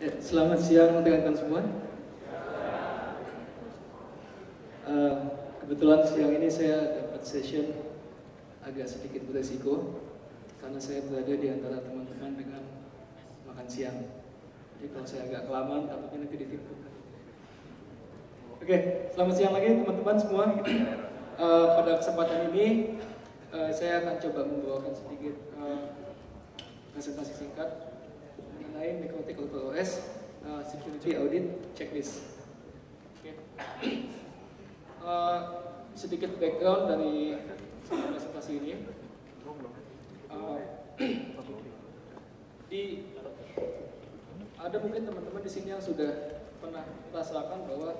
Ya, selamat siang rekan-rekan semua. Kebetulan siang ini saya dapat session agak sedikit beresiko karena saya berada di antara teman-teman dengan makan siang. Jadi kalau saya agak kelamaan, takutnya nanti ditipu. Oke, selamat siang lagi teman-teman semua. Pada kesempatan ini saya akan coba membawakan sedikit presentasi singkat mengenai Mikrotik Local OS Security Audit Checklist. Okay. Sedikit background dari presentasi ini. Ada mungkin teman-teman di sini yang sudah pernah merasakan bahwa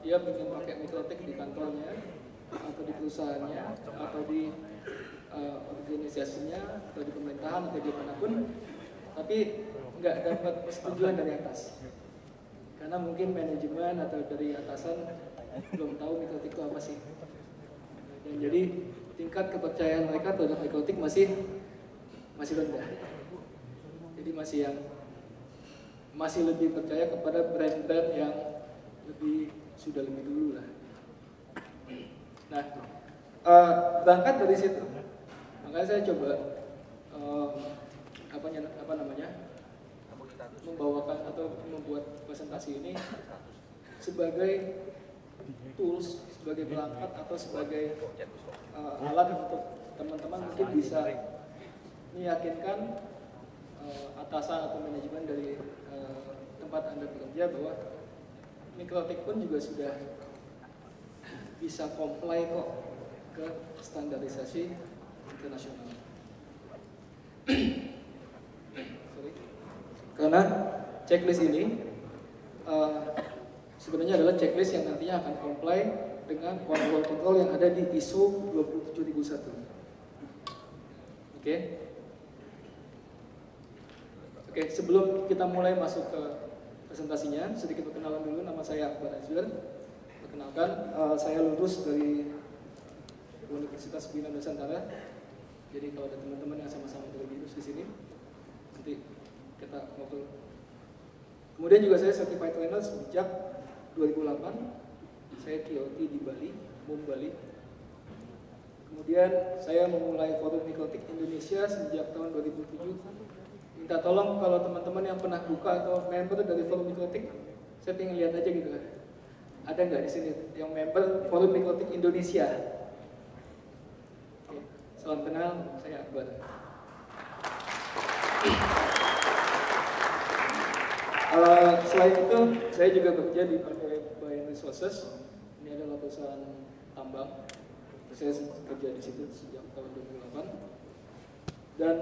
dia ingin pakai Mikrotik di kantornya atau di perusahaannya atau di organisasinya atau di pemerintahan atau di manapun, tapi nggak dapat persetujuan dari atas karena mungkin manajemen atau dari atasan belum tahu Mikrotik itu apa sih, dan jadi tingkat kepercayaan mereka terhadap Mikrotik masih rendah. Jadi masih lebih percaya kepada brand-brand yang sudah lebih dulu lah. Nah, berangkat dari situ, makanya saya coba membawakan atau membuat presentasi ini sebagai tools, sebagai perangkat atau sebagai alat untuk teman-teman mungkin bisa meyakinkan atasan atau manajemen dari tempat Anda bekerja bahwa Mikrotik pun juga sudah bisa comply kok ke standarisasi internasional. Karena checklist ini sebenarnya adalah checklist yang nantinya akan comply dengan kontrol-kontrol yang ada di ISO 27001. Oke, sebelum kita mulai masuk ke presentasinya, sedikit perkenalan dulu. Nama saya Akbar Azwar. Perkenalkan, saya lulus dari Universitas Bina Nusantara. Jadi kalau ada teman-teman yang sama-sama dari BINUS di sini, nanti kita ngobrol. Kemudian juga saya certified trainer sejak 2008. Saya TOT di Bali, MUM Bali. Kemudian saya memulai Forum Mikrotik Indonesia sejak tahun 2007. Minta tolong kalau teman-teman yang pernah buka atau member dari Forum Mikrotik, saya pengen lihat aja gitu kan. Ada nggak di sini yang member Forum Mikrotik Indonesia? Oke, salam kenal, saya Akbar. Selain itu, saya juga bekerja di PT Bayan Resources. Ini adalah perusahaan tambang. Saya kerja di situ sejak tahun 2008. Dan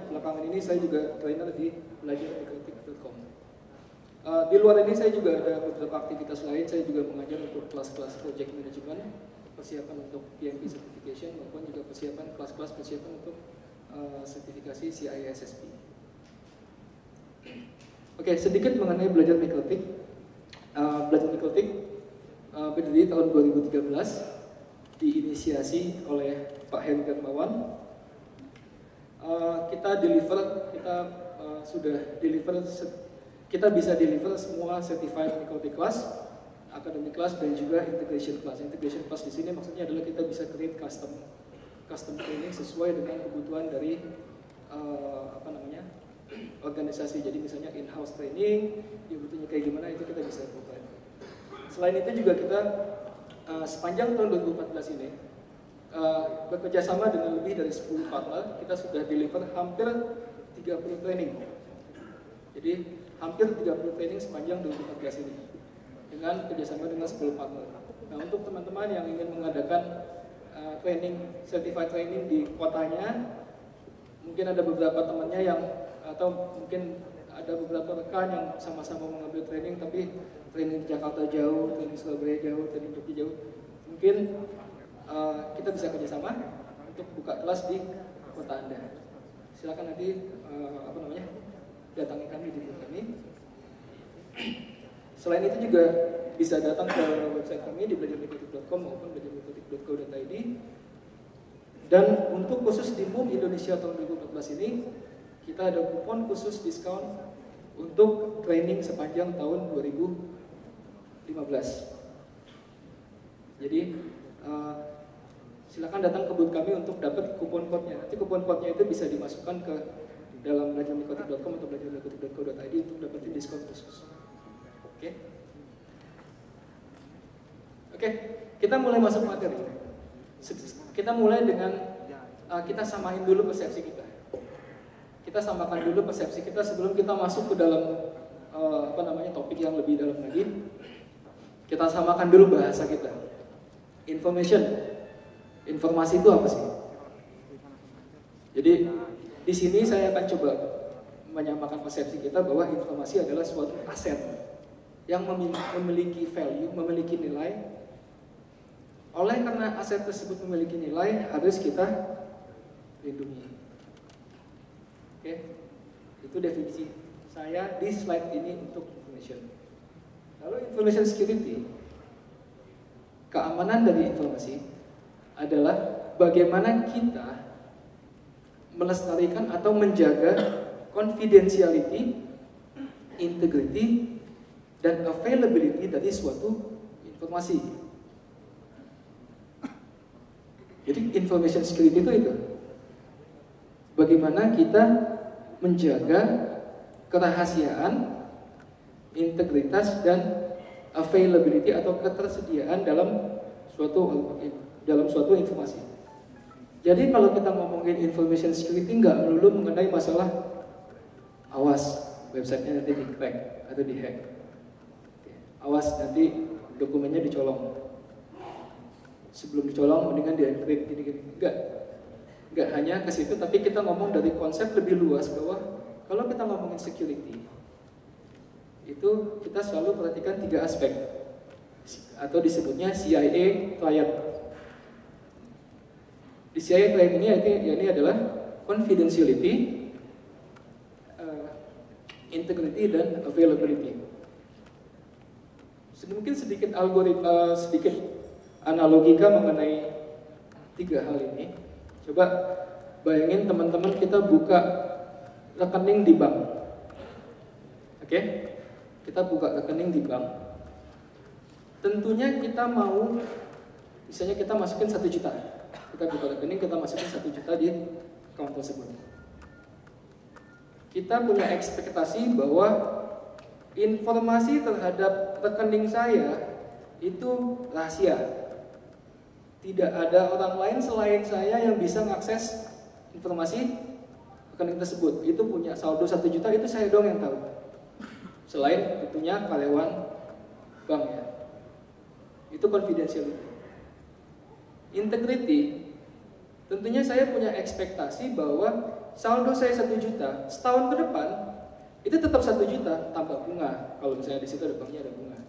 belakangan ini saya juga trainer di belajarmikrotik.com. Di luar ini saya juga ada beberapa aktivitas lain. Saya juga mengajar untuk kelas-kelas project management, persiapan untuk PMP certification, maupun juga kelas-kelas persiapan untuk sertifikasi CISSP. Oke, sedikit mengenai belajar Mikrotik. Belajar Mikrotik berdiri tahun 2013, diinisiasi oleh Pak Heri Darmawan. Kita bisa deliver semua certified Mikrotik class, academic class, dan juga integration class. Integration class di sini maksudnya adalah kita bisa create custom training sesuai dengan kebutuhan dari organisasi. Jadi misalnya in-house training, dia butuhnya kayak gimana, itu kita bisa provide. Selain itu juga kita sepanjang tahun 2014 ini bekerja sama dengan lebih dari 10 partner. Kita sudah deliver hampir 30 training. Jadi hampir 30 training sepanjang 2014 ini dengan kerjasama dengan 10 partner. Nah, untuk teman-teman yang ingin mengadakan certified training di kotanya, mungkin ada beberapa temannya yang, atau mungkin ada beberapa rekan yang sama-sama mengambil training, tapi training di Jakarta jauh, training Surabaya jauh, training Jogja jauh. Mungkin kita bisa kerjasama untuk buka kelas di kota Anda. Silakan nanti datangi kami di booth kami. Selain itu juga bisa datang ke website kami di belajarmikrotik.com maupun belajarmikrotik.co.id. Dan untuk khusus di MUM Indonesia tahun 2014 ini, kita ada kupon khusus diskon untuk training sepanjang tahun 2015. Jadi silakan datang ke booth kami untuk dapat kupon code-nya. Nanti kupon code-nya itu bisa dimasukkan ke dalam belajarmikotik.com atau belajarmikotik.co.id untuk dapetin diskon khusus. Oke, kita mulai masuk materi. Kita mulai dengan kita samain dulu persepsi kita. Kita samakan dulu persepsi kita sebelum kita masuk ke dalam topik yang lebih dalam lagi. Kita samakan dulu bahasa kita. Informasi itu apa sih? Jadi di sini saya akan coba menyamakan persepsi kita bahwa informasi adalah suatu aset yang memiliki value, memiliki nilai. Oleh karena aset tersebut memiliki nilai, harus kita lindungi. Oke, itu definisi saya di slide ini untuk information. Lalu information security, keamanan dari informasi adalah bagaimana kita melestarikan atau menjaga confidentiality, integrity, dan availability dari suatu informasi. Jadi information security itu bagaimana kita menjaga kerahasiaan, integritas, dan availability atau ketersediaan dalam suatu informasi. Jadi kalau kita ngomongin information security nggak melulu mengenai masalah awas websitenya nanti di-crack atau di-hack. Awas nanti dokumennya dicolong. Sebelum dicolong mendingan di-encrypt gini-gini. Enggak hanya ke situ, tapi kita ngomong dari konsep lebih luas bahwa kalau kita ngomongin security itu kita selalu perhatikan 3 aspek atau disebutnya CIA triad. Di CIA triad ini adalah confidentiality, integrity, dan availability. Mungkin sedikit analogika mengenai 3 hal ini. Coba bayangin teman-teman kita buka rekening di bank. Oke? Kita buka rekening di bank. Tentunya kita mau, misalnya kita masukin 1 juta. Kita buka rekening, kita masukin 1 juta di account tersebut. Kita punya ekspektasi bahwa informasi terhadap rekening saya itu rahasia. Tidak ada orang lain selain saya yang bisa mengakses informasi rekening tersebut. Itu punya saldo 1 juta, itu saya doang yang tahu. Selain tentunya karyawan bank ya. Itu confidentiality. Integrity, tentunya saya punya ekspektasi bahwa saldo saya 1 juta, setahun ke depan itu tetap 1 juta tambah bunga. Kalau misalnya di situ ada banknya, ada bunga.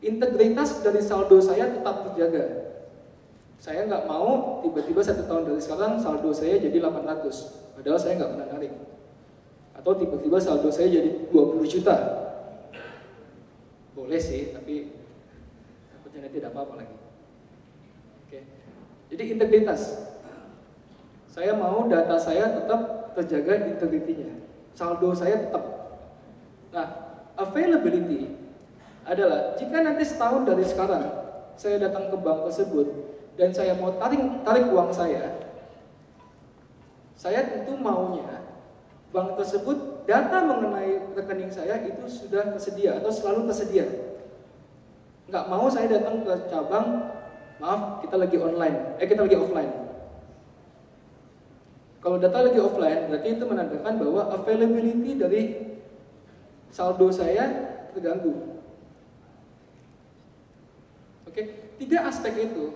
Integritas dari saldo saya tetap terjaga. Saya nggak mau tiba-tiba 1 tahun dari sekarang saldo saya jadi 800, padahal saya nggak pernah narik. Atau tiba-tiba saldo saya jadi 20 juta. Boleh sih, tapi takutnya nanti tidak apa-apa lagi. Oke. Jadi integritas. Saya mau data saya tetap terjaga integritinya. Saldo saya tetap. Nah, availability adalah jika nanti setahun dari sekarang saya datang ke bank tersebut dan saya mau tarik uang saya tentu maunya bank tersebut data mengenai rekening saya itu sudah tersedia atau selalu tersedia. Nggak mau saya datang ke cabang, maaf kita lagi offline. Kalau data lagi offline berarti itu menandakan bahwa availability dari saldo saya terganggu. Oke, 3 aspek itu,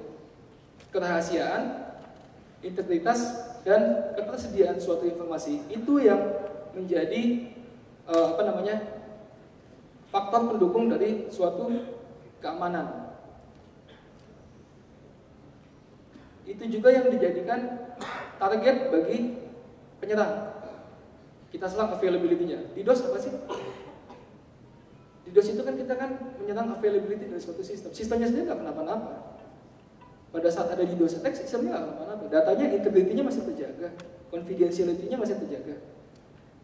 kerahasiaan, integritas, dan ketersediaan suatu informasi itu yang menjadi faktor pendukung dari suatu keamanan. Itu juga yang dijadikan target bagi penyerang. Kita serang availability-nya. DDoS apa sih? DDoS itu kan kita menyerang availability dari suatu sistem. Sistemnya sendiri nggak kenapa-napa. Pada saat ada DDoS attack, sistemnya nggak kenapa-napa. Datanya, integrity-nya masih terjaga, confidentiality-nya masih terjaga.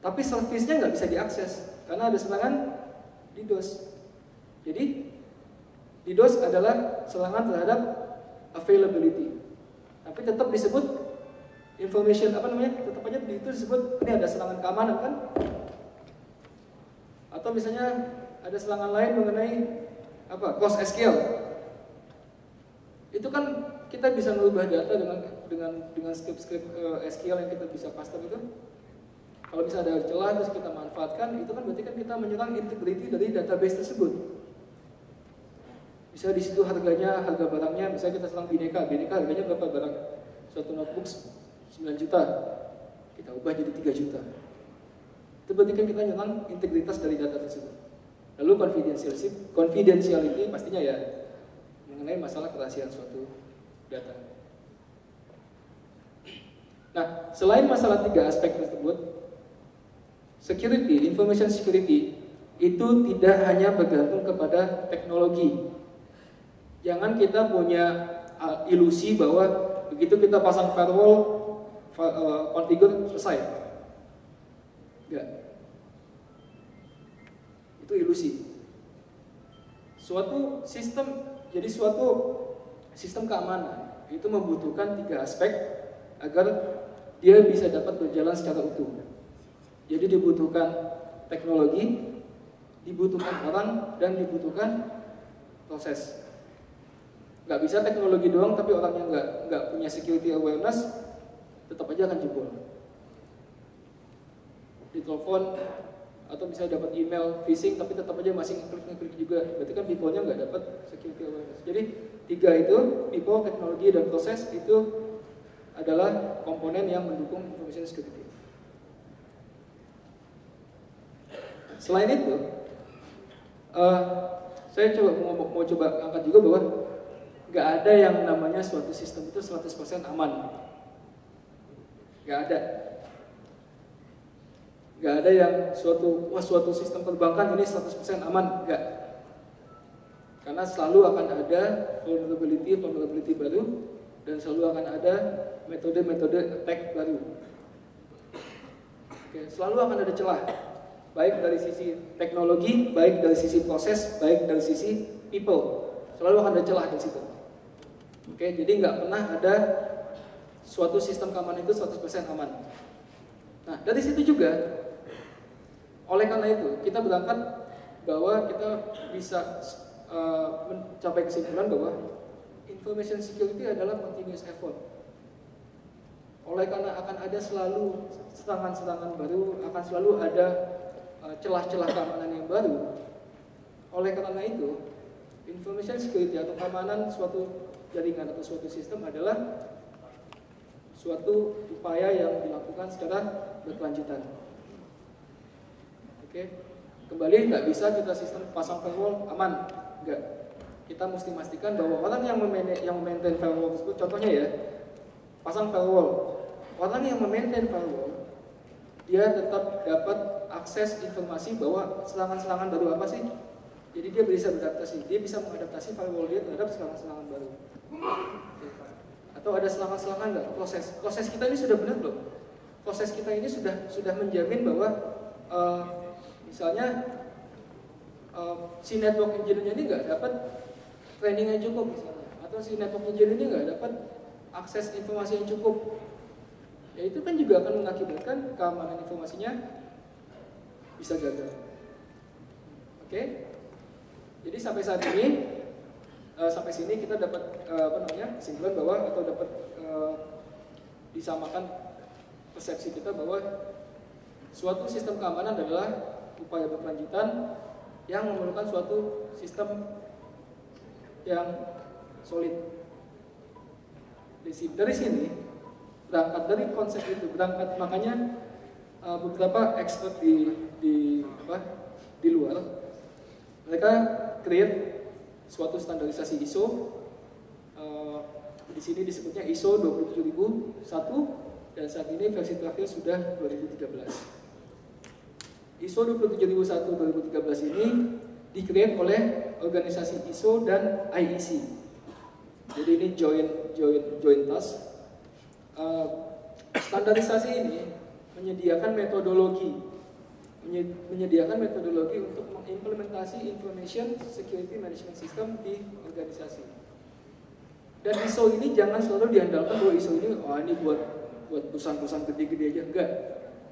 Tapi service-nya nggak bisa diakses karena ada serangan DDoS. Jadi DDoS adalah serangan terhadap availability. Tapi tetap disebut information tetap aja itu disebut ini ada serangan keamanan kan? Atau misalnya ada serangan lain mengenai cross SQL. Itu kan kita bisa merubah data dengan script SQL yang kita bisa custom itu. Kalau misalnya ada celah terus kita manfaatkan, itu kan berarti kan kita menyerang integrity dari database tersebut. Bisa di situ harga barangnya, misalnya kita serang Bineka harganya berapa barang? Suatu notebook 9 juta, kita ubah jadi 3 juta. Itu berarti kan kita nyerang integritas dari data tersebut. Lalu confidentiality pastinya ya mengenai masalah kerahasiaan suatu data. Nah, selain masalah 3 aspek tersebut, security, information security itu tidak hanya bergantung kepada teknologi. Jangan kita punya ilusi bahwa begitu kita pasang firewall, configure, selesai. Enggak. Itu ilusi. Suatu sistem keamanan itu membutuhkan 3 aspek agar dia bisa dapat berjalan secara utuh. Jadi dibutuhkan teknologi, dibutuhkan orang, dan dibutuhkan proses. Nggak bisa teknologi doang, tapi orangnya nggak punya security awareness, tetap aja akan jebol. Ditelepon atau bisa dapat email phishing, tapi tetap aja masih ngeklik juga. Berarti kan people-nya nggak dapat security awareness. Jadi 3 itu, people, teknologi, dan proses itu adalah komponen yang mendukung information security. Selain itu, saya mau coba angkat juga bahwa nggak ada yang namanya suatu sistem itu 100% aman. Nggak ada. Nggak ada yang suatu sistem perbankan ini 100% aman. Nggak. Karena selalu akan ada vulnerability baru, dan selalu akan ada metode attack baru. Oke, selalu akan ada celah. Baik dari sisi teknologi, baik dari sisi proses, baik dari sisi people, selalu akan ada celah di situ. Oke, jadi nggak pernah ada suatu sistem keamanan itu 100% aman. Nah, dari situ juga, oleh karena itu, kita berangkat bahwa kita bisa mencapai kesimpulan bahwa information security adalah continuous effort. Oleh karena akan ada selalu serangan-serangan baru, akan selalu ada celah-celah keamanan yang baru. Oleh karena itu, information security atau keamanan suatu jaringan atau suatu sistem adalah suatu upaya yang dilakukan secara berkelanjutan. Oke, kembali nggak bisa kita sistem pasang firewall aman, nggak. Kita mesti memastikan bahwa orang yang memaintain firewall tersebut, contohnya ya, pasang firewall, orang yang memaintain firewall, dia tetap dapat akses informasi bahwa serangan-serangan baru apa sih. Jadi dia bisa beradaptasi, dia bisa mengadaptasi firewall dia terhadap serangan-serangan baru. Atau ada serangan-serangan nggak? Proses kita ini sudah benar belum? Proses kita ini sudah menjamin bahwa misalnya si network engineer-nya ini nggak dapat training yang cukup misalnya, atau si network engineer ini nggak dapat akses informasi yang cukup. Ya itu kan juga akan mengakibatkan keamanan informasinya bisa gagal. Oke? Jadi sampai saat ini, sampai sini kita dapat kesimpulan bahwa atau dapat disamakan persepsi kita bahwa suatu sistem keamanan adalah upaya berkelanjutan yang memerlukan suatu sistem yang solid. Dari sini, berangkat dari konsep itu, makanya beberapa expert di luar, mereka create suatu standarisasi ISO. Di sini disebutnya ISO 27001, dan saat ini versi terakhir sudah 2013. ISO 27001 2013 ini di-create oleh organisasi ISO dan IEC. Jadi ini joint task. Standarisasi ini menyediakan metodologi untuk mengimplementasi Information Security Management System di organisasi. Dan ISO ini jangan selalu diandalkan bahwa ISO ini, ini buat perusahaan-perusahaan gede-gede aja, enggak.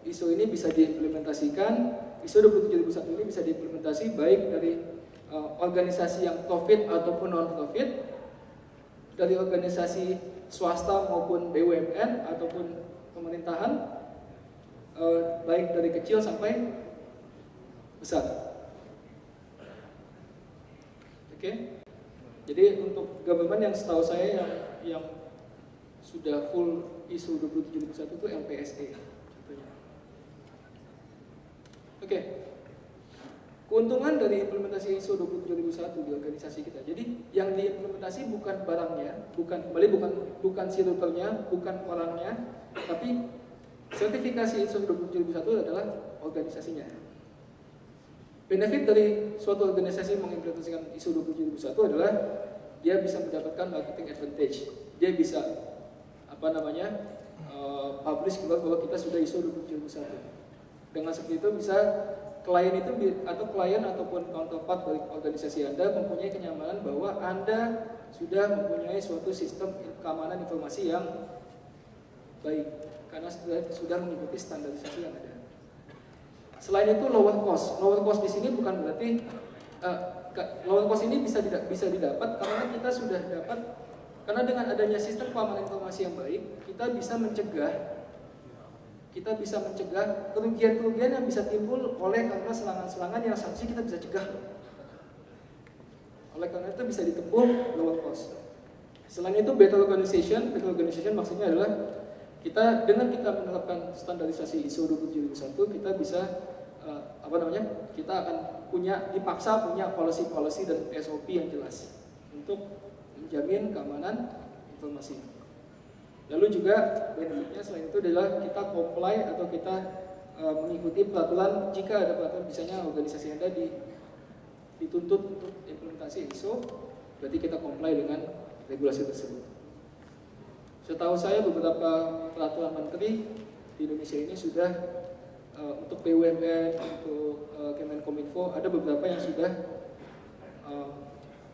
ISO ini bisa diimplementasikan, ISO 27001 ini bisa diimplementasi baik dari organisasi yang profit ataupun non-profit, dari organisasi swasta maupun BUMN ataupun pemerintahan, baik dari kecil sampai besar. Oke? Jadi untuk government yang setahu saya yang sudah full ISO 27001 itu LPSA contohnya. Oke. Keuntungan dari implementasi ISO 27001 di organisasi kita. Jadi yang diimplementasi bukan barangnya, bukan si routernya, bukan orangnya, tapi sertifikasi ISO 27001 adalah organisasinya. Benefit dari suatu organisasi mengimplementasikan ISO 27001 adalah dia bisa mendapatkan marketing advantage. Dia bisa publish keluar bahwa kita sudah ISO 27001. Dengan seperti itu bisa klien ataupun counterpart dari organisasi Anda mempunyai kenyamanan bahwa Anda sudah mempunyai suatu sistem keamanan informasi yang baik karena sudah mengikuti standarisasi yang ada. Selain itu lower cost. Lower cost di sini bukan berarti lower cost ini bisa didapat karena kita sudah dapat, karena dengan adanya sistem keamanan informasi yang baik, kita bisa mencegah kerugian-kerugian yang bisa timbul oleh karena serangan-serangan yang seharusnya kita bisa cegah. Oleh karena itu bisa ditempuh lower cost. Selain itu better organization maksudnya adalah kita menerapkan standarisasi ISO 27001 kita bisa kita akan dipaksa punya policy dan SOP yang jelas untuk menjamin keamanan informasi. Lalu juga benefitnya selain itu adalah kita comply atau kita mengikuti peraturan, jika ada peraturan misalnya organisasi Anda dituntut untuk implementasi ISO, berarti kita comply dengan regulasi tersebut. Setahu saya beberapa peraturan menteri di Indonesia ini sudah untuk BUMN, untuk Kemenkominfo, ada beberapa yang sudah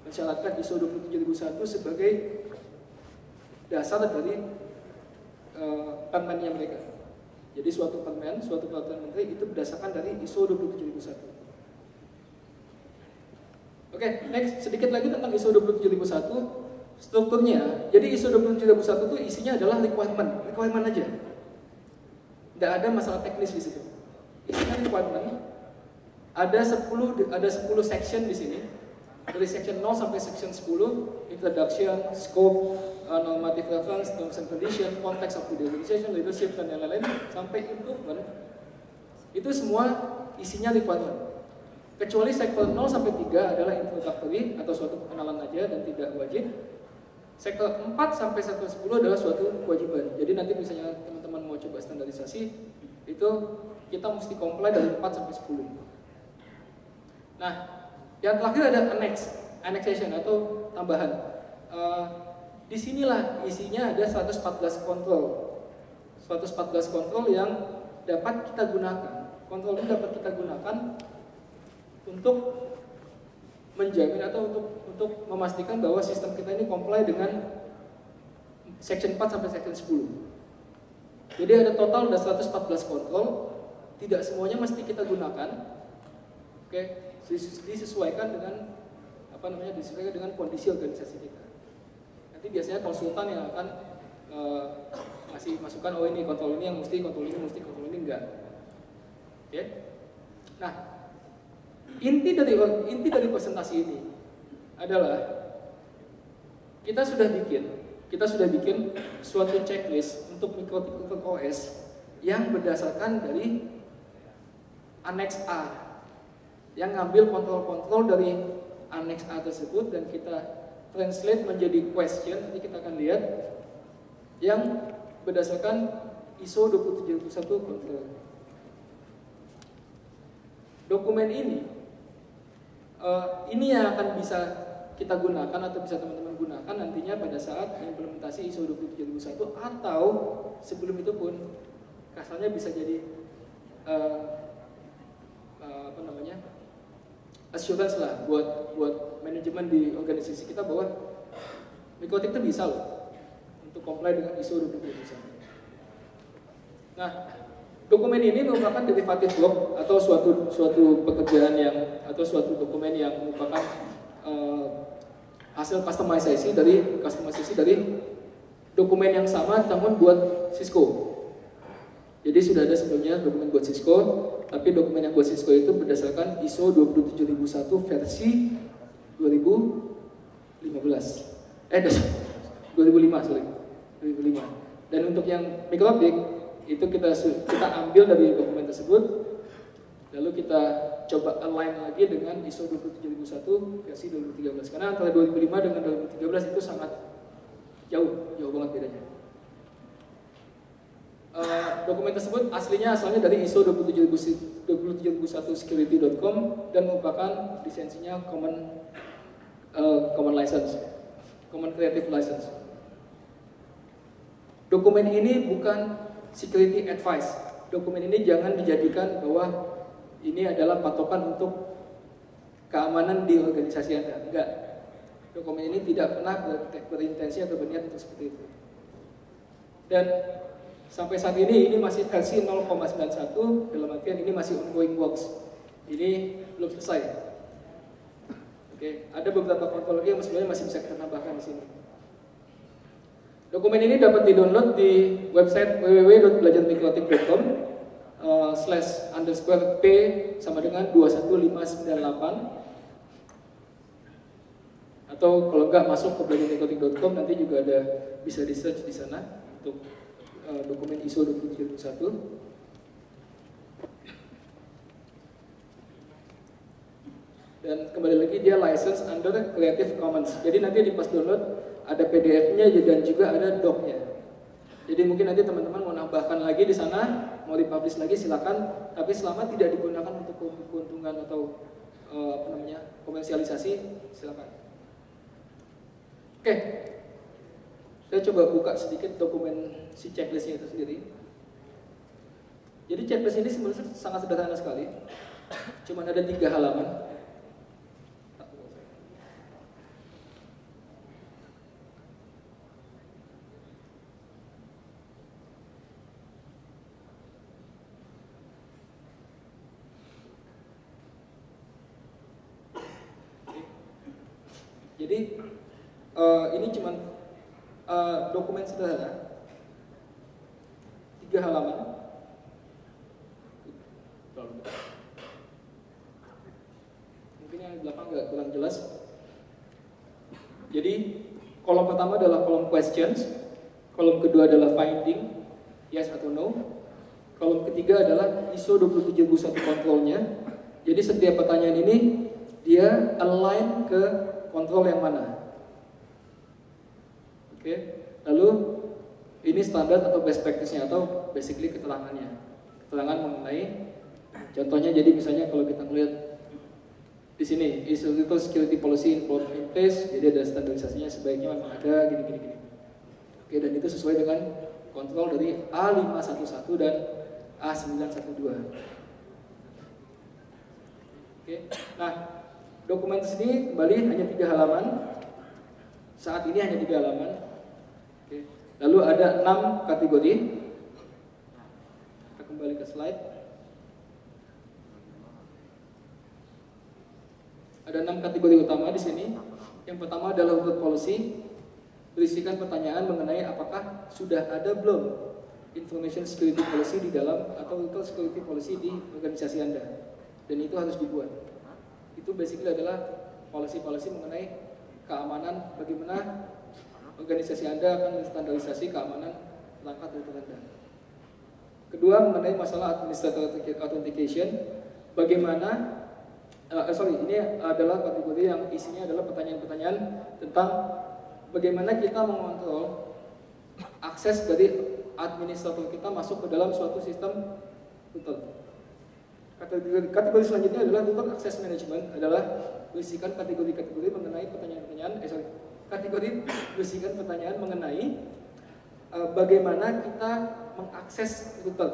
mensyaratkan ISO 27001 sebagai dasar dari permennya mereka. Jadi suatu peraturan menteri itu berdasarkan dari ISO 27001. Oke, next sedikit lagi tentang ISO 27001 strukturnya. Jadi ISO 27001 itu isinya adalah requirement aja. Tidak ada masalah teknis di situ. Isinya requirement. Ada 10 section di sini. Dari section 0 sampai section 10, introduction, scope, normative reference, terms and condition, context of the organization, leadership, dan lain-lain, sampai improvement, itu semua isinya requirement. Kecuali sektor 0 sampai 3 adalah introductory atau suatu pengenalan aja dan tidak wajib. Sektor 4 sampai sektor 10 adalah suatu kewajiban. Jadi nanti misalnya teman-teman mau coba standarisasi, itu kita mesti comply dari 4 sampai 10. Nah, yang terakhir ada annexation atau tambahan. Disinilah isinya ada 114 kontrol. 114 kontrol yang dapat kita gunakan. Kontrol ini dapat kita gunakan untuk menjamin atau untuk memastikan bahwa sistem kita ini comply dengan section 4 sampai section 10. Jadi ada total 114 kontrol, tidak semuanya mesti kita gunakan. Oke. Disesuaikan dengan disesuaikan dengan kondisi organisasi kita. Nanti biasanya konsultan yang akan ngasih masukan, oh ini kontrol ini yang mesti, kontrol ini enggak. Oke. Nah, inti dari presentasi ini adalah kita sudah bikin suatu checklist untuk mikrotikal OS yang berdasarkan dari Annex A, yang ngambil kontrol-kontrol dari Annex A tersebut dan kita translate menjadi question, nanti kita akan lihat, yang berdasarkan ISO 27001 kontrol. Dokumen ini yang akan bisa kita gunakan atau bisa teman-teman menggunakan nantinya pada saat implementasi ISO 27001 atau sebelum itu pun kasarnya bisa jadi assurance lah buat manajemen di organisasi kita bahwa Mikotik itu bisa loh untuk comply dengan ISO 27001. Nah, dokumen ini merupakan derivative work atau suatu pekerjaan yang atau suatu dokumen yang merupakan hasil customisasi dari dokumen yang sama namun buat Cisco. Jadi sudah ada sebelumnya dokumen buat Cisco, tapi dokumen yang buat Cisco itu berdasarkan ISO 27001 versi 2005, sorry. 2005. Dan untuk yang Mikotik itu kita ambil dari dokumen tersebut, lalu kita coba align lagi dengan ISO 27001 versi 2013. Karena antara 2005 dengan 2013 itu sangat jauh banget bedanya. Dokumen tersebut asalnya dari ISO 27001 security.com dan merupakan lisensinya common license, common creative license. Dokumen ini bukan security advice. Dokumen ini jangan dijadikan bahwa ini adalah patokan untuk keamanan di organisasi Anda. Enggak. Dokumen ini tidak pernah berintensi atau berniat untuk seperti itu. Dan sampai saat ini masih versi 0,91, dalam artian ini masih ongoing works. Ini belum selesai. Oke, ada beberapa kontrol lagi yang sebenarnya masih bisa kita tambahkan di sini. Dokumen ini dapat di-download di website www.belajarmikrotik.com /_p sama dengan 21598, atau kalau enggak masuk ke belajarmikrotik.com nanti juga ada bisa di search di sana untuk dokumen ISO 27001. Dan kembali lagi dia license under Creative Commons. Jadi nanti di pas download ada PDF-nya dan juga ada doc-nya. Jadi mungkin nanti teman-teman mau nambahkan lagi di sana, mau dipublish lagi silakan, tapi selama tidak digunakan untuk keuntungan atau komersialisasi, silakan. Oke. Saya coba buka sedikit dokumen si checklist-nya itu sendiri. Jadi checklist ini sebenarnya sangat sederhana sekali. Cuma ada 3 halaman. Jadi ini cuma dokumen sederhana, 3 halaman. Mungkin yang di belakang agak kurang jelas. Jadi kolom pertama adalah kolom questions, kolom kedua adalah finding, yes atau no. Kolom ketiga adalah ISO 27001 kontrolnya. Jadi setiap pertanyaan ini dia align ke kontrol yang mana. Oke, lalu ini standar atau best practice-nya atau basically keterangannya. Keterangan mengenai contohnya, jadi misalnya kalau kita melihat di sini ISO itu security policy in place, jadi ada standarisasinya sebaiknya memang ada gini. Oke, dan itu sesuai dengan kontrol dari A511 dan A912. Oke, nah dokumen ini kembali hanya 3 halaman. Saat ini hanya 3 halaman. Oke. Lalu ada 6 kategori. Kita kembali ke slide. Ada 6 kategori utama di sini. Yang pertama adalah root policy, berisikan pertanyaan mengenai apakah sudah ada belum information security policy di dalam atau retail security policy di organisasi Anda. Dan itu harus dibuat. Itu basically adalah policy-policy mengenai keamanan, bagaimana organisasi Anda akan menstandarisasi keamanan perangkat router Anda. Kedua, mengenai masalah administrator authentication, bagaimana ini adalah kategori yang isinya adalah pertanyaan-pertanyaan tentang bagaimana kita mengontrol akses dari administrator kita masuk ke dalam suatu sistem router. Kategori selanjutnya adalah router access management, adalah berisikan kategori-kategori mengenai pertanyaan-pertanyaan kategori berisikan pertanyaan mengenai bagaimana kita mengakses router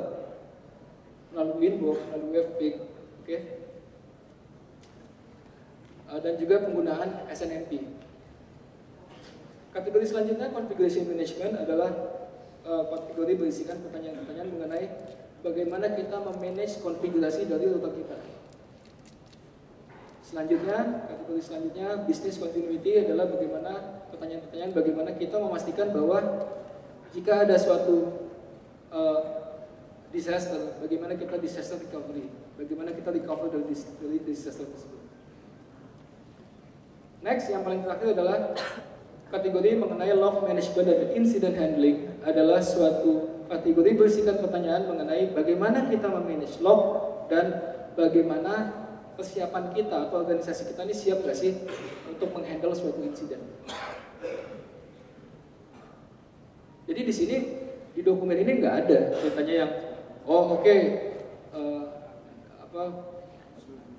melalui inbox, melalui webpack, oke? Dan juga penggunaan SNMP. Kategori selanjutnya, configuration management, adalah kategori berisikan pertanyaan-pertanyaan mengenai bagaimana kita memanage konfigurasi dari router kita. Selanjutnya, kategori selanjutnya, business continuity, adalah bagaimana pertanyaan-pertanyaan bagaimana kita memastikan bahwa jika ada suatu disaster, bagaimana kita disaster recovery, bagaimana kita recover dari disaster tersebut. Next, yang paling terakhir adalah kategori mengenai log management dan incident handling, adalah suatu kategori berisikan pertanyaan mengenai bagaimana kita memanage log dan bagaimana persiapan kita atau organisasi kita ini siap nggak sih untuk menghandle suatu insiden. Jadi di sini di dokumen ini nggak ada ceritanya yang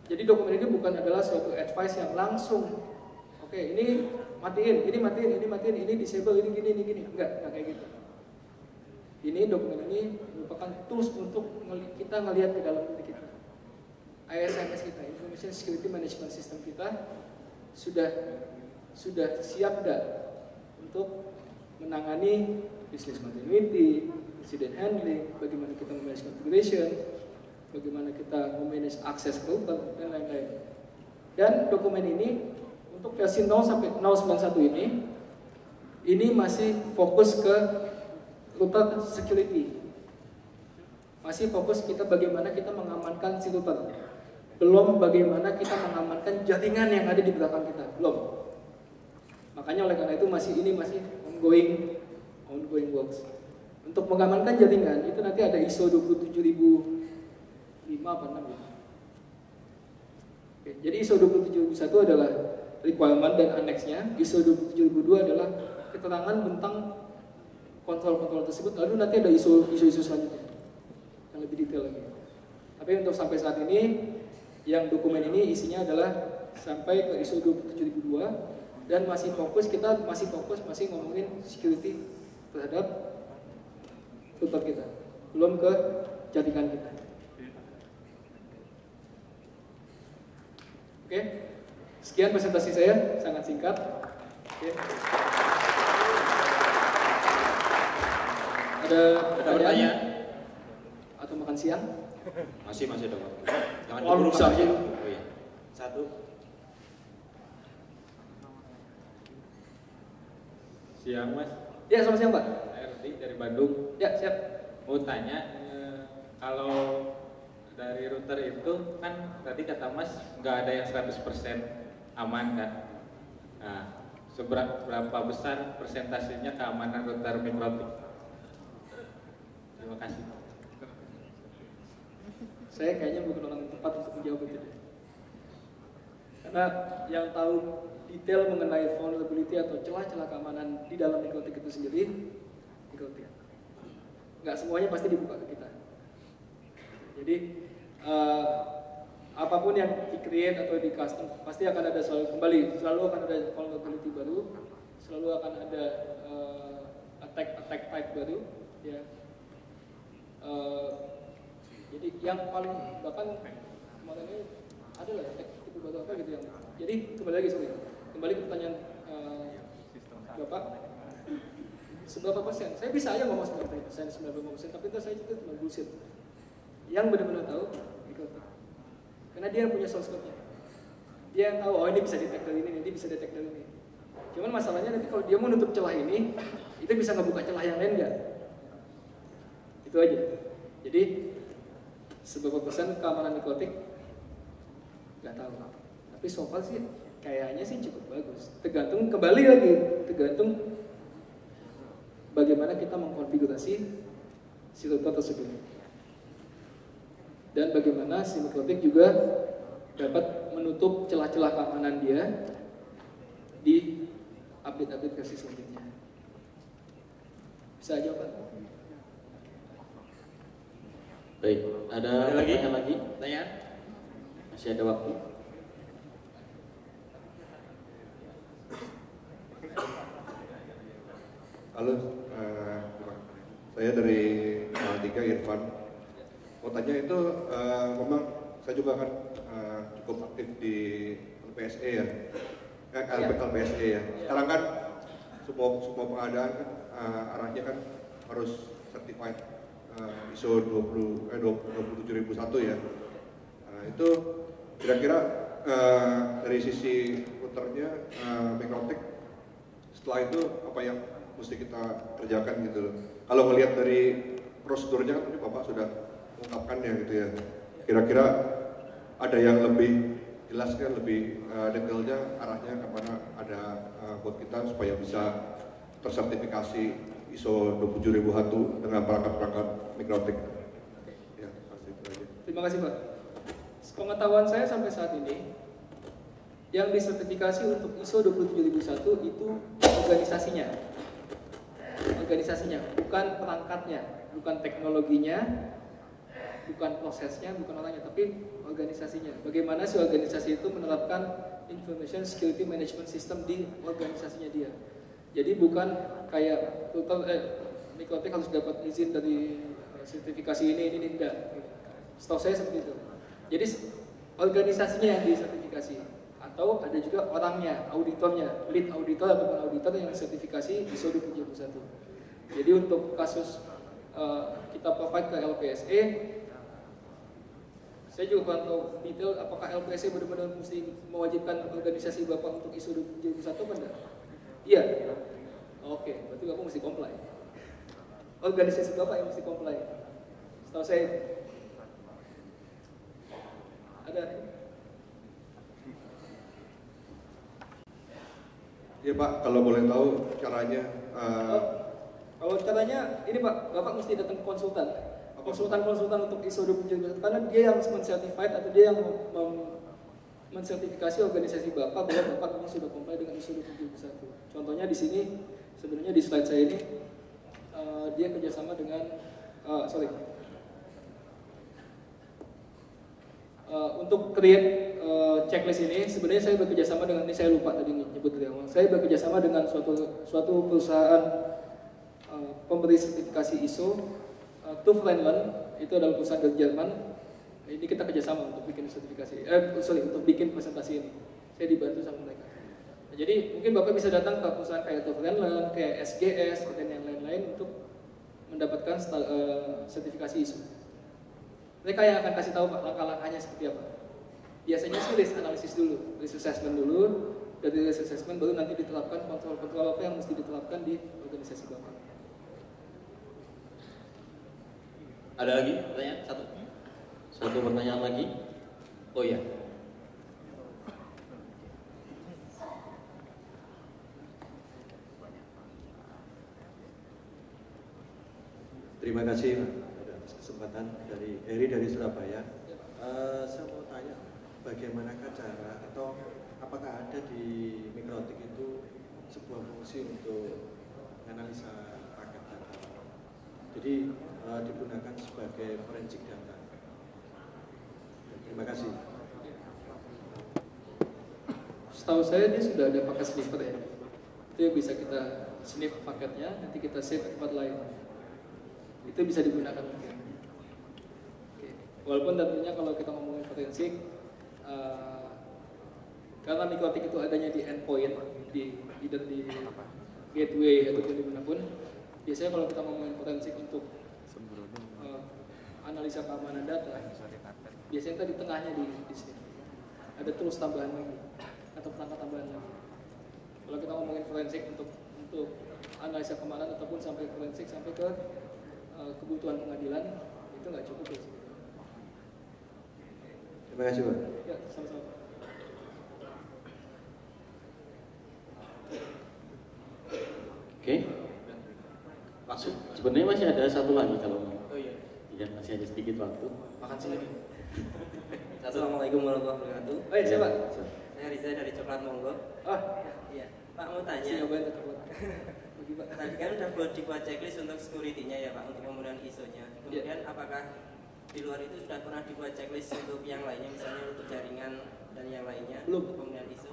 jadi dokumen ini bukan adalah suatu advice yang langsung ini matiin, ini disable, ini gini. Enggak kayak gitu. Ini dokumen ini merupakan tools untuk kita ngelihat ke dalam diri kita. ISMS kita, Information Security Management System kita sudah siap enggak untuk menangani business continuity, incident handling, bagaimana kita memanage configuration, bagaimana kita memanage akses ke router, dan lain-lain. Dan dokumen ini untuk versi 0 sampai 091 ini masih fokus ke router security. Masih fokus kita bagaimana kita mengamankan si router. Belum bagaimana kita mengamankan jaringan yang ada di belakang kita. Belum. Makanya oleh karena itu ini masih ongoing works. Untuk mengamankan jaringan itu nanti ada ISO 27005 apa 6 ya. Oke, jadi ISO 27001 adalah requirement dan anneksnya. ISO 27002 adalah keterangan tentang kontrol-kontrol tersebut. Lalu nanti ada ISO selanjutnya yang lebih detail lagi. Tapi untuk sampai saat ini, yang dokumen ini isinya adalah sampai ke ISO 27002 dan masih ngomongin security terhadap router kita, belum ke jaringan kita. Oke, sekian presentasi saya, sangat singkat. Oke. Ada pertanyaan? Atau makan siang? Masih ada waktu. Jangan diburu saja. Oh iya. Satu. Siang Mas. Ya, selamat siang Pak. RT dari Bandung. Ya, siap. Mau tanya, kalau dari router itu kan tadi kata Mas nggak ada yang 100% aman kan? Nah, seberapa besar persentasenya keamanan router mikrotik? Terima kasih. Saya kayaknya bukan orang yang tepat untuk menjawab itu. Karena yang tahu detail mengenai vulnerability atau celah-celah keamanan di dalam mikrotik itu sendiri, mikrotik. Nggak semuanya pasti dibuka ke kita. Jadi apapun yang di-create atau di-custom pasti akan ada selalu akan ada vulnerability baru, selalu akan ada attack type baru, ya. Jadi yang paling bahkan kemarin ini ada lah attack tipe baru apa gitu yang. Jadi kembali ke pertanyaan Bapak. Seberapa persen? Saya bisa aja ngomong 90%, tapi itu saya itu cuma bullshit. Yang benar-benar tahu mikrotik. Karena dia yang punya source code-nya. Dia yang tahu, ini bisa detect dari ini bisa detect dari ini. Cuman masalahnya nanti kalau dia mau nutup celah ini, itu bisa ngebuka celah yang lain nggak? Itu aja. Jadi seberapa persen keamanan mikrotik? Nggak tahu. Tapi so far sih kayaknya sih cukup bagus. Tergantung bagaimana kita mengkonfigurasi si router tersebut. Dan bagaimana si mikrotik juga dapat menutup celah-celah keamanan dia di update-update versi selanjutnya. Bisa aja Pak? Baik, ada pertanyaan lagi? Pertanyaan? Masih ada waktu. Halo, saya dari Tiga Irfan. Mau tanya itu, memang saya juga kan cukup aktif di LPSE ya, LPSE ya. Sekarang kan semua pengadaan kan arahnya kan harus certified ISO 27001 ya. Itu kira-kira dari sisi routernya, Mikrotik, setelah itu apa yang mesti kita kerjakan gitu loh. Kalau melihat dari prosedurnya kan tadi Bapak sudah mengungkapkannya gitu ya. Kira-kira ada yang lebih jelas kan, lebih detailnya arahnya kemana ada buat kita supaya bisa tersertifikasi ISO 27001 dengan perangkat-perangkat Mikrotik. Ya, pasti itu aja. Terima kasih Pak. Pengetahuan saya sampai saat ini, yang disertifikasi untuk ISO 27001 itu organisasinya, bukan perangkatnya, bukan teknologinya, bukan prosesnya, bukan orangnya, tapi organisasinya. Bagaimana si organisasi itu menerapkan Information Security Management System di organisasinya dia. Jadi bukan kayak Mikrotik harus dapat izin dari sertifikasi ini enggak. Setahu saya seperti itu. Jadi organisasinya yang disertifikasi, atau ada juga orangnya, auditornya, lead auditor ataupun auditor yang sertifikasi ISO 27001. Jadi untuk kasus kita provide ke LPSE, saya juga kurang tahu detail apakah LPSE benar-benar mesti mewajibkan organisasi Bapak untuk ISO 27001 apa enggak? Iya. Oke, berarti Bapak mesti comply. Organisasi Bapak yang mesti comply. Setahu saya ada. Iya Pak, kalau boleh tahu caranya. Kalau caranya ini Pak, Bapak mesti datang ke konsultan untuk ISO 27001 karena dia yang men-certified atau dia yang mensertifikasi organisasi Bapak bahwa Bapak memang sudah comply dengan ISO 27001. Contohnya di sini, sebenarnya di slide saya ini dia kerjasama dengan untuk create checklist ini sebenarnya saya bekerjasama dengan, ini saya lupa tadi nyebut dari awal, saya bekerjasama dengan suatu perusahaan pemberi sertifikasi ISO, TÜV Rheinland, itu adalah perusahaan dari Jerman. Ini kita kerjasama untuk bikin sertifikasi, untuk bikin presentasi ini. Saya dibantu sama mereka. Nah, jadi mungkin Bapak bisa datang ke perusahaan kayak TÜV Rheinland, kayak SGS, dan yang lain-lain untuk mendapatkan sertifikasi ISO. Mereka yang akan kasih tahu Pak langkah-langkahnya seperti apa. Biasanya sih risk analysis dulu, risk assessment dulu. Dari risk assessment baru nanti diterapkan kontrol-kontrol apa yang mesti diterapkan di organisasi Bapak. Ada lagi pertanyaan? Satu pertanyaan lagi. Oh iya. Terima kasih atas kesempatan dari Heri dari Surabaya. Saya mau tanya, bagaimanakah cara atau apakah ada di Mikrotik itu sebuah fungsi untuk menganalisa paket data? Jadi digunakan sebagai forensik data. Terima kasih. Setahu saya dia sudah ada paket sniffer ya. Itu yang bisa kita sniff paketnya, nanti kita save ke tempat lain. Itu bisa digunakan mungkin. Oke. Walaupun tentunya kalau kita ngomongin forensik, karena Mikrotik itu adanya di endpoint, either di gateway ataupun dimanapun, biasanya kalau kita ngomongin forensik untuk analisa keamanan data, biasanya kita di tengahnya di sini ada tools tambahan lagi atau perangkat tambahan lagi. Kalau kita ngomongin forensik untuk analisa keamanan ataupun sampai forensik sampai ke kebutuhan pengadilan, itu nggak cukup ya. Terima kasih Pak. Ya, sama-sama. Oke. Masuk. Sebenarnya masih ada satu lagi kalau mau. Oh iya. Iya, masih ada sedikit waktu. Makan sih lagi. Assalamualaikum warahmatullahi wabarakatuh. Baik, siapa? Saya Riza dari Coklat Monggo. Iya. Pak mau tanya. Nyobain coklat. Tadi kan udah dibuat checklist untuk security-nya ya Pak, untuk pemenuhan ISO-nya. Kemudian apakah di luar itu sudah pernah dibuat checklist untuk yang lainnya, misalnya untuk jaringan dan yang lainnya? Belum. Untuk pemenuhan ISO?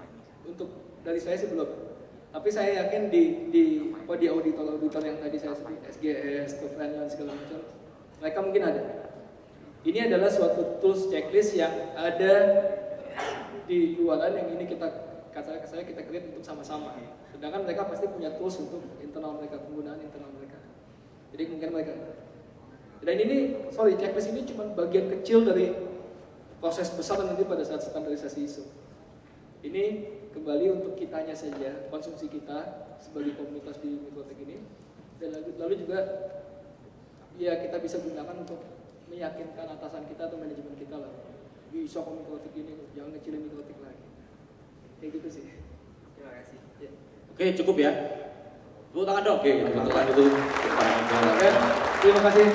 Untuk dari saya sih belum. Tapi saya yakin di auditor yang tadi saya sebut SGS, Governance segala macam, mereka mungkin ada. Ini adalah suatu tools checklist yang ada di luaran yang ini kita create untuk sama-sama. Sedangkan mereka pasti punya tools untuk internal mereka, penggunaan internal mereka. Jadi mungkin mereka. Dan ini, checklist ini cuma bagian kecil dari proses besar nanti pada saat standarisasi ISO. Ini kembali untuk kitanya saja, konsumsi kita sebagai komunitas di Mikrotek ini, dan lalu juga ya kita bisa gunakan untuk meyakinkan atasan kita atau manajemen kita lah, ISO Mikrotek ini jangan kecilin Mikrotek lagi, kayak gitu sih. Terima kasih. Ya. Oke, cukup ya. Tepuk tangan dong. Oke, tepuk tangan itu. Terima kasih.